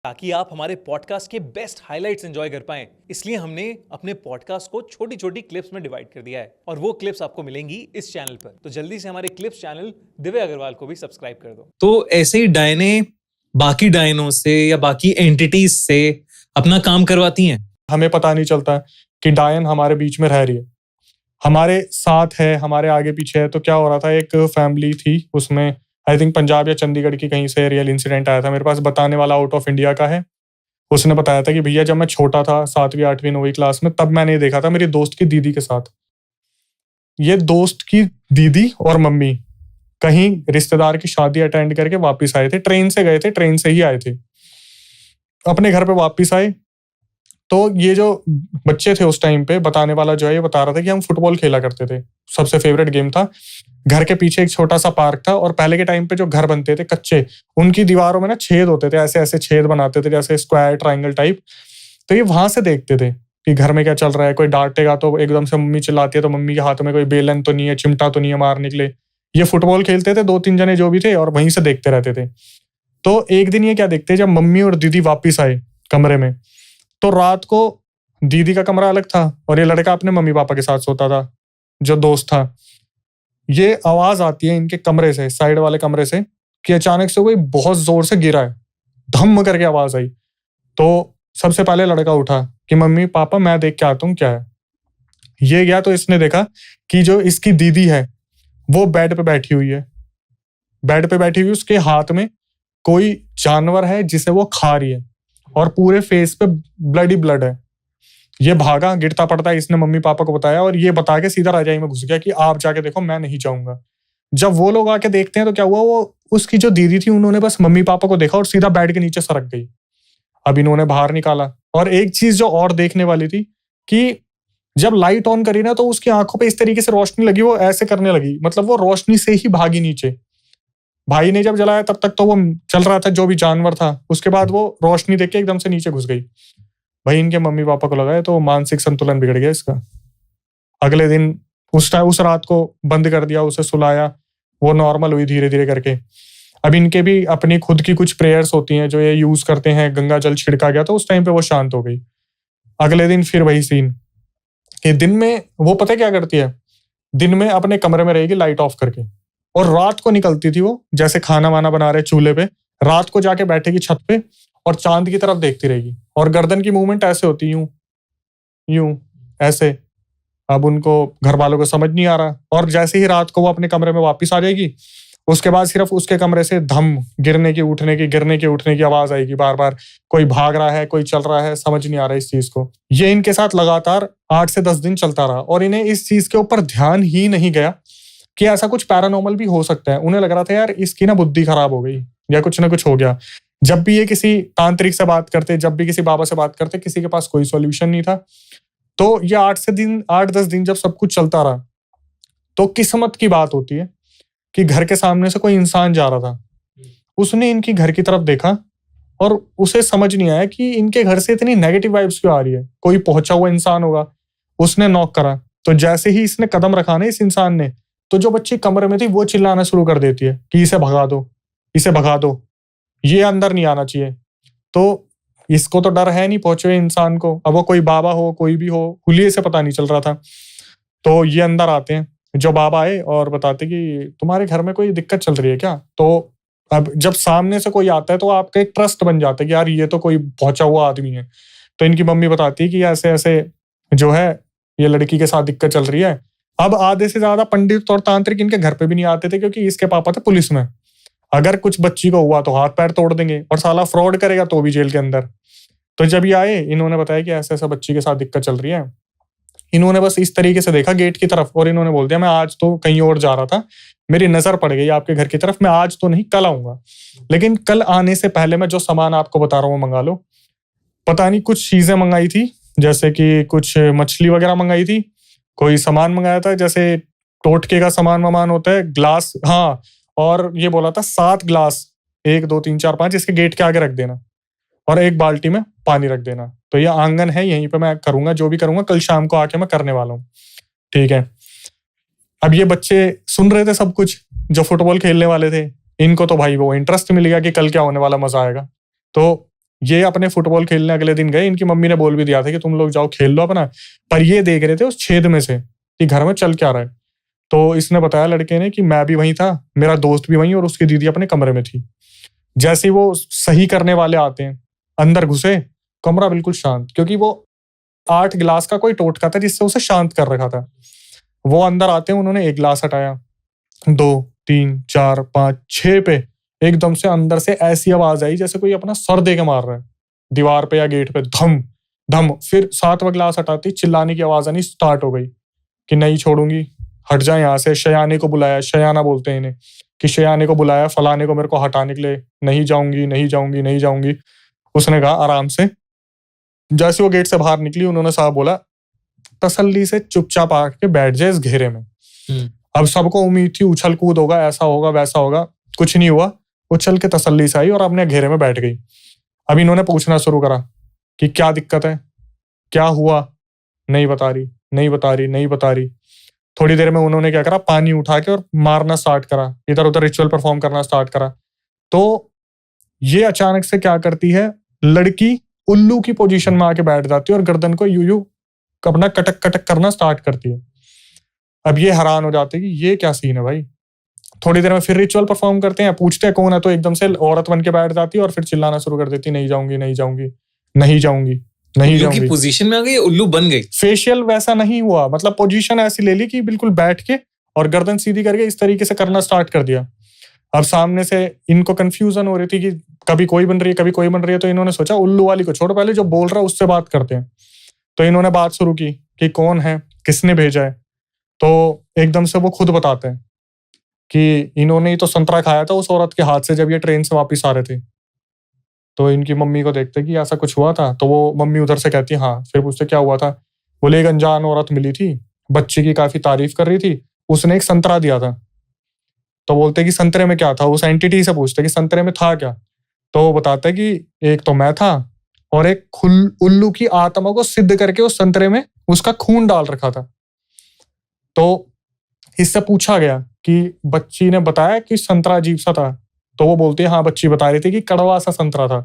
ताकि आप हमारे पॉडकास्ट के बेस्ट हाइलाइट्स एंजॉय कर पाएं, इसलिए हमने अपने पॉडकास्ट को छोटी छोटी क्लिप्स में डिवाइड कर दिया है और वो क्लिप्स आपको मिलेंगी इस चैनल पर। तो जल्दी से हमारे क्लिप्स चैनल दिव्य अग्रवाल को भी सब्सक्राइब कर दो। तो ऐसे ही डायने बाकी डायनों से या बाकी एंटिटीज से अपना काम करवाती हैं। हमें पता नहीं चलता कि डायन हमारे बीच में रह रही है, हमारे साथ है, हमारे आगे पीछे है। तो क्या हो रहा था, एक फैमिली थी, उसमें आई थिंक पंजाब या चंडीगढ़ की कहीं से रियल इंसिडेंट आया था मेरे पास। बताने वाला आउट ऑफ इंडिया का है। उसने बताया था कि भैया जब मैं छोटा था 7वीं 8वीं 9वीं क्लास में, तब मैंने देखा था मेरी दोस्त की दीदी के साथ। ये दोस्त की दीदी और मम्मी कहीं रिश्तेदार की शादी अटेंड करके वापस आए थे, ट्रेन से गए थे, ट्रेन से ही आए थे, अपने घर पे वापस आए। तो ये जो बच्चे थे उस टाइम पे, बताने वाला जो है ये बता रहा था कि हम फुटबॉल खेला करते थे, सबसे फेवरेट गेम था। घर के पीछे एक छोटा सा पार्क था और पहले के टाइम पे जो घर बनते थे कच्चे, उनकी दीवारों में ना छेद होते थे, ऐसे ऐसे छेद बनाते थे जैसे स्क्वायर ट्रायंगल टाइप। तो ये वहां से देखते थे कि घर में क्या चल रहा है। कोई डांटेगा तो एकदम से मम्मी चिल्लाती है तो मम्मी के हाथ में कोई बेलन तो नहीं है, चिमटा तो नहीं है मारने के लिए। ये फुटबॉल खेलते थे 2-3 जने जो भी थे और वहीं से देखते रहते थे। तो एक दिन ये क्या देखते, जब मम्मी और दीदी वापिस आए कमरे में, तो रात को दीदी का कमरा अलग था और ये लड़का अपने मम्मी पापा के साथ सोता था, जो दोस्त था। ये आवाज आती है इनके कमरे से, साइड वाले कमरे से, कि अचानक से कोई बहुत जोर से गिरा है, धम करके आवाज आई। तो सबसे पहले लड़का उठा कि मम्मी पापा मैं देख के आता हूँ क्या है। ये गया तो इसने देखा कि जो इसकी दीदी है वो बेड पे बैठी हुई है। बेड पे बैठी हुई, उसके हाथ में कोई जानवर है जिसे वो खा रही है और पूरे फेस पे ब्लड ही ब्लड है। ये भागा, गिरता पड़ता है, इसने मम्मी पापा को बताया और ये बता के सीधा रजाई में घुस गया कि आप जाके देखो, मैं नहीं जाऊंगा। जब वो लोग आके देखते हैं तो क्या हुआ, वो उसकी जो दीदी थी उन्होंने बस मम्मी पापा को देखा और सीधा बेड के नीचे सरक गई। अब इन्होंने बाहर निकाला। और एक चीज जो और देखने वाली थी कि जब लाइट ऑन करी ना तो उसकी आंखों पे इस तरीके से रोशनी लगी, वो ऐसे करने लगी, मतलब वो रोशनी से ही भागी नीचे। भाई ने जब जलाया तब तक तो वो चल रहा था जो भी जानवर था, उसके बाद वो रोशनी देख के एकदम से नीचे घुस गई। भाई इनके मम्मी पापा को लगा है तो मानसिक संतुलन बिगड़ गया इसका। अगले दिन उस रात को बंद कर दिया, उसे सुलाया, वो नॉर्मल हुई धीरे धीरे करके। अब इनके भी अपनी खुद की कुछ प्रेयर्स होती हैं जो ये यूज करते हैं, गंगा जल छिड़का गया तो उस टाइम पे वो शांत हो गई। अगले दिन फिर वही सीन कि दिन में वो पता क्या करती है, दिन में अपने कमरे में रहेगी लाइट ऑफ करके, और रात को निकलती थी वो, जैसे खाना वाना बना रहे चूल्हे पे, रात को जाके बैठेगी छत पे और चांद की तरफ देखती रहेगी और गर्दन की मूवमेंट ऐसे होती, यूं यूं ऐसे। अब उनको घर वालों को समझ नहीं आ रहा और जैसे ही रात को वो अपने कमरे में वापस आ जाएगी, उसके बाद सिर्फ उसके कमरे से धम गिरने की उठने की आवाज आएगी बार बार। कोई भाग रहा है, कोई चल रहा है, समझ नहीं आ रहा इस चीज को। ये इनके साथ लगातार 8 से 10 दिन चलता रहा और इन्हें इस चीज के ऊपर ध्यान ही नहीं गया कि ऐसा कुछ पैरानॉर्मल भी हो सकता है। उन्हें लग रहा था यार इसकी ना बुद्धि खराब हो गई या कुछ ना कुछ हो गया। जब भी ये किसी तांत्रिक से बात करते, जब भी किसी बाबा से बात करते, किसी के पास कोई सॉल्यूशन नहीं था। तो ये 8-10 दिन जब सब कुछ चलता रहा तो किस्मत की बात होती है कि घर के सामने से कोई इंसान जा रहा था। उसने इनकी घर की तरफ देखा और उसे समझ नहीं आया कि इनके घर से इतनी नेगेटिव वाइब्स क्यों आ रही है, कोई पहुंचा हुआ इंसान होगा। उसने नॉक करा तो जैसे ही इसने कदम रखा ना इस इंसान ने, तो जो बच्ची कमरे में थी वो चिल्लाना शुरू कर देती है कि इसे भगा दो, इसे भगा दो, ये अंदर नहीं आना चाहिए। तो इसको तो डर है नहीं पहुंचे हुए इंसान को, अब वो कोई बाबा हो कोई भी हो, हुलिये से पता नहीं चल रहा था। तो ये अंदर आते हैं, जो बाबा आए और बताते कि तुम्हारे घर में कोई दिक्कत चल रही है क्या। तो अब जब सामने से कोई आता है तो आपका एक ट्रस्ट बन जाता है कि यार ये तो कोई पहुंचा हुआ आदमी है। तो इनकी मम्मी बताती है कि ऐसे ऐसे जो है ये लड़की के साथ दिक्कत चल रही है। अब आधे से ज्यादा पंडित और तांत्रिक इनके घर पे भी नहीं आते थे क्योंकि इसके पापा थे पुलिस में। अगर कुछ बच्ची को हुआ तो हाथ पैर तोड़ देंगे और साला फ्रॉड करेगा तो भी जेल के अंदर। तो जब ये आए, इन्होंने बताया कि ऐसा ऐसा बच्ची के साथ दिक्कत चल रही है। इन्होंने बस इस तरीके से देखा गेट की तरफ और इन्होंने बोल दिया मैं आज तो कहीं और जा रहा था, मेरी नजर पड़ गई आपके घर की तरफ, मैं आज तो नहीं कल आऊंगा। लेकिन कल आने से पहले मैं जो सामान आपको बता रहा हूँ मंगा लो। पता नहीं कुछ चीजें मंगाई थी, जैसे कि कुछ मछली वगैरह मंगाई थी, कोई सामान मंगाया था जैसे टोटके का सामान वामान होता है, ग्लास, हाँ। और ये बोला था 7 ग्लास, 1 2 3 4 5 इसके गेट के आगे रख देना और एक बाल्टी में पानी रख देना। तो ये आंगन है, यहीं पे मैं करूंगा, जो भी करूंगा कल शाम को आके मैं करने वाला हूँ, ठीक है। अब ये बच्चे सुन रहे थे सब कुछ, जो फुटबॉल खेलने वाले थे। इनको तो भाई वो इंटरेस्ट मिल गया कि कल क्या होने वाला, मजा आएगा। तो ये अपने फुटबॉल खेलने अगले दिन गए, इनकी मम्मी ने बोल भी दिया था कि तुम लोग जाओ खेल लो अपना, पर ये देख रहे थे उस छेद में से कि घर में चल क्या रहा है। तो इसने बताया लड़के ने कि मैं भी वहीं था, मेरा दोस्त भी वहीं, और उसकी दीदी अपने कमरे में थी। जैसे ही वो सही करने वाले आते हैं, अंदर घुसे, कमरा बिल्कुल शांत, क्योंकि वो 8 गिलास का कोई टोटका था जिससे उसे शांत कर रखा था। वो अंदर आते हैं, उन्होंने 1 गिलास हटाया, 2, 3, 4, 5, 6 पे एकदम से अंदर से ऐसी आवाज आई जैसे कोई अपना सर दे के मार रहा है दीवार पे या गेट पे, धम धम। फिर 7वां गिलास हटाती चिल्लाने की आवाज आनी स्टार्ट हो गई कि नहीं छोड़ूंगी, हट जाए यहाँ से। शयाने को बुलाया, शयाना बोलते हैं इन्हें, कि शयाने को बुलाया, फलाने को मेरे को हटाने के लिए, नहीं जाऊंगी नहीं जाऊंगी नहीं जाऊंगी। उसने कहा आराम से। जैसे वो गेट से बाहर निकली, उन्होंने साहब बोला तसल्ली से चुपचाप आके बैठ जाए इस घेरे में। अब सबको उम्मीद थी उछल कूद होगा, ऐसा होगा वैसा होगा, कुछ नहीं हुआ। उछल के तसल्ली से आई और अपने घेरे में बैठ गई। अब इन्होंने पूछना शुरू करा कि क्या दिक्कत है, क्या हुआ, नहीं बता रही नहीं बता रही नहीं बता रही। थोड़ी देर में उन्होंने क्या करा, पानी उठा के और मारना स्टार्ट करा, इधर उधर रिचुअल परफॉर्म करना स्टार्ट करा। तो ये अचानक से क्या करती है, लड़की उल्लू की पोजीशन में आके बैठ जाती है और गर्दन को यूं यूं अपना कटक कटक करना स्टार्ट करती है। अब ये हैरान हो जाते हैं कि ये क्या सीन है भाई। थोड़ी देर में फिर रिचुअल परफॉर्म करते हैं, पूछते हैं कौन है, तो एकदम से औरत बन के बैठ जाती है और फिर चिल्लाना शुरू कर देती, नहीं जाऊंगी नहीं जाऊंगी नहीं जाऊंगी नहीं उल्लू जाऊंगी। की पोजीशन में आ गई, उल्लू बन गई। फेशियल वैसा नहीं हुआ, मतलब पोजीशन ऐसी ले ली कि बिल्कुल बैठ के और गर्दन सीधी करके इस तरीके से करना स्टार्ट कर दिया। अब सामने से इनको कंफ्यूजन हो रही थी कि कभी कोई बन रही है कभी कोई बन रही है, तो इन्होंने सोचा उल्लू वाली को छोड़ो, पहले जो बोल रहा है उससे बात करते हैं। तो इन्होंने बात शुरू की कि कौन है, किसने भेजा है। तो एकदम से वो खुद बताते हैं कि इन्होंने ही तो संतरा खाया था उस औरत के हाथ से जब ये ट्रेन से वापस आ रहे थे। तो इनकी मम्मी को देखते कि ऐसा कुछ हुआ था, तो वो मम्मी उधर से कहती है हाँ। फिर पूछते क्या हुआ था, बोले एक अनजान औरत मिली थी, बच्चे की काफी तारीफ कर रही थी, उसने एक संतरा दिया था। तो बोलते कि संतरे में क्या था, उस एंटिटी से पूछते कि संतरे में था क्या। तो वो बताते कि एक तो मैं था और एक उल्लू की आत्मा को सिद्ध करके उस संतरे में उसका खून डाल रखा था। तो इससे पूछा गया कि बच्ची ने बताया कि संतरा अजीब सा था। तो वो बोलती है हाँ, बच्ची बता रही थी कि कड़वा सा संतरा था।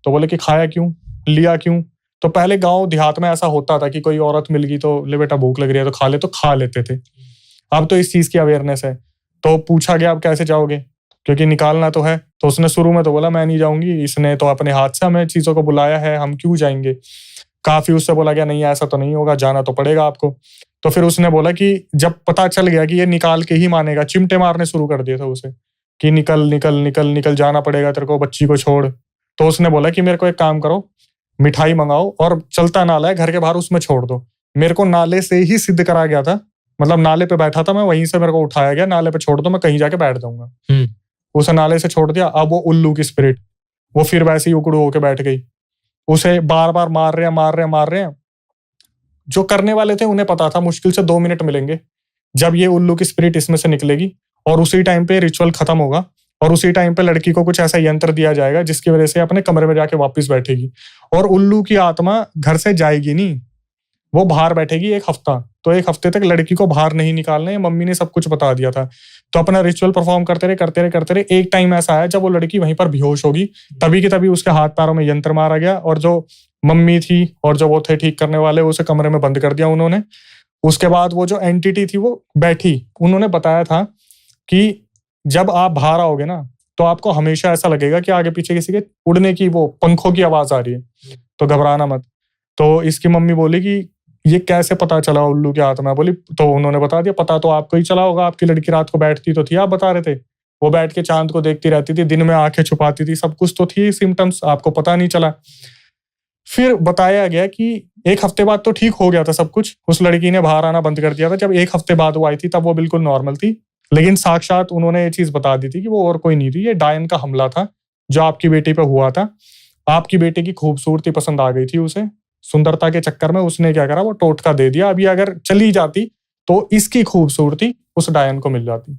तो बोले कि खाया क्यों, लिया क्यों। तो पहले गांव देहात में ऐसा होता था कि कोई औरत मिल गई तो ले बेटा भूख लग रही है तो खा ले, तो खा लेते थे। अब तो इस चीज की अवेयरनेस है। तो पूछा गया अब कैसे जाओगे, क्योंकि निकालना तो है। तो उसने शुरू में तो बोला मैं नहीं जाऊंगी, इसने तो अपने हाथ से हमें चीजों को बुलाया है, हम क्यों जाएंगे। काफी उससे बोला गया नहीं ऐसा तो नहीं होगा, जाना तो पड़ेगा आपको। तो फिर उसने बोला कि जब पता चल गया कि ये निकाल के ही मानेगा, चिमटे मारने शुरू कर दिए थे उसे कि निकल निकल निकल निकल, जाना पड़ेगा तेरे को, बच्ची को छोड़। तो उसने बोला कि मेरे को एक काम करो, मिठाई मंगाओ और चलता नाला है घर के बाहर, उसमें छोड़ दो। मेरे को नाले से ही सिद्ध करा गया था, मतलब नाले पे बैठा था मैं, वहीं से मेरे को उठाया गया, नाले पे छोड़ दो, मैं कहीं जाके बैठ जाऊंगा। उसे नाले से छोड़ दिया। अब वो उल्लू की स्पिरिट वो फिर वैसे ही उकड़ू होके बैठ गई। उसे बार बार मार रहे हैं। जो करने वाले थे उन्हें पता था मुश्किल से 2 मिनट मिलेंगे जब ये उल्लू की स्पिरिट इसमें से निकलेगी, और उसी टाइम पे रिचुअल खत्म होगा और उसी टाइम पे लड़की को कुछ ऐसा यंत्र दिया जाएगा जिसकी वजह से अपने कमरे में जाके वापस बैठेगी। और उल्लू की आत्मा घर से जाएगी नहीं, वो बाहर बैठेगी 1 हफ्ता। तो 1 हफ्ते तक लड़की को बाहर नहीं निकालना है, मम्मी ने सब कुछ बता दिया था। तो अपना रिचुअल परफॉर्म करते रहे। एक टाइम ऐसा आया जब वो लड़की वहीं पर बेहोश होगी, तभी के तभी उसके हाथ पैरों में यंत्र मारा गया, और जो मम्मी थी और जो वो थे ठीक करने वाले, उसे कमरे में बंद कर दिया उन्होंने। उसके बाद वो जो एंटिटी थी वो बैठी, उन्होंने बताया था कि जब आप बाहर आओगे ना तो आपको हमेशा ऐसा लगेगा कि आगे पीछे किसी के उड़ने की, वो पंखों की आवाज आ रही है, तो घबराना मत। तो इसकी मम्मी बोली कि ये कैसे पता चला उल्लू की आत्मा, बोली तो उन्होंने बता दिया, पता तो आपको ही चला होगा, आपकी लड़की रात को बैठती तो थी, आप बता रहे थे, वो बैठ के चांद को देखती रहती थी, दिन में आंखें छुपाती थी, सब कुछ तो थी सिम्टम्स, आपको पता नहीं चला। फिर बताया गया कि 1 हफ्ते बाद तो ठीक हो गया था सब कुछ, उस लड़की ने बाहर आना बंद कर दिया था। जब 1 हफ्ते बाद वो आई थी तब वो बिल्कुल नॉर्मल थी, लेकिन साक्षात उन्होंने ये चीज बता दी थी कि वो और कोई नहीं थी, ये डायन का हमला था जो आपकी बेटी पे हुआ था। आपकी बेटी की खूबसूरती पसंद आ गई थी उसे, सुंदरता के चक्कर में उसने क्या करा, वो टोटका दे दिया। अभी अगर चली जाती तो इसकी खूबसूरती उस डायन को मिल जाती।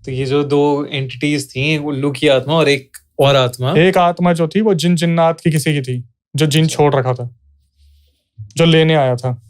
तो ये जो 2 एंटिटीज थी, उल्लू की आत्मा और एक और आत्मा, एक आत्मा जो थी वो जिन्नात की किसी की थी, जो जिन छोड़ रखा था, जो लेने आया था।